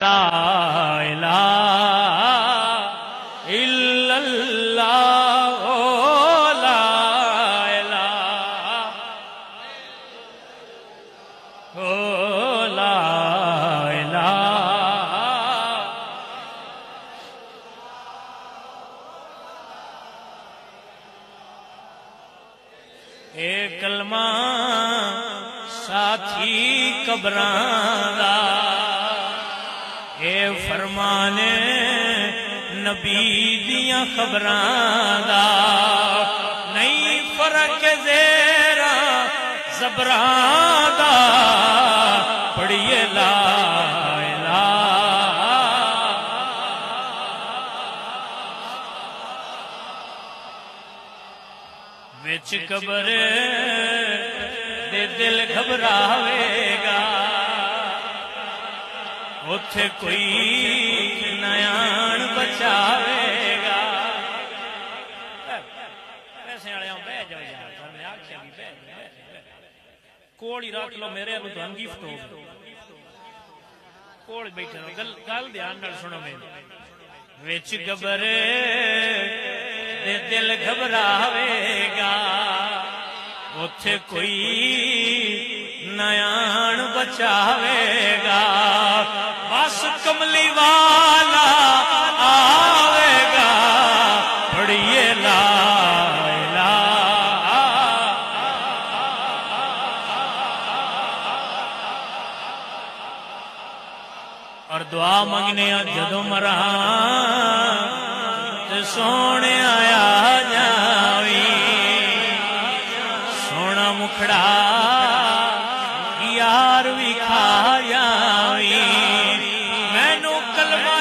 لا الہ الا اللہ لا الہ لا الہ اے کلمہ ساتھی قبراں دا اے فرمانے نبی دیاں خبراں دا نہیں فرق زیراں زبراں دا پڑھیے لا الہ وچ قبر دے دل گھبراوے گا اتھے کوئی نیان بچاوے گا پیسے والے بہ جاؤ یار میں آکھیا بھی بہ کوڑ ہی رکھ لو میرے ابو تو گفٹ ہو کوڑ بیٹھے رہو گل دھیان نال سنو میری وچ قبر دے دل گھبراوے گا اتھے کوئی نیان بچاوے گا بس کملی والا آوے گا پڑھیے لا الہ اور دعا منگنے جدوں مراں تے سونے آیا جاوی سونا مکھڑا یار بھی کھا جاوی مینوں کلمہ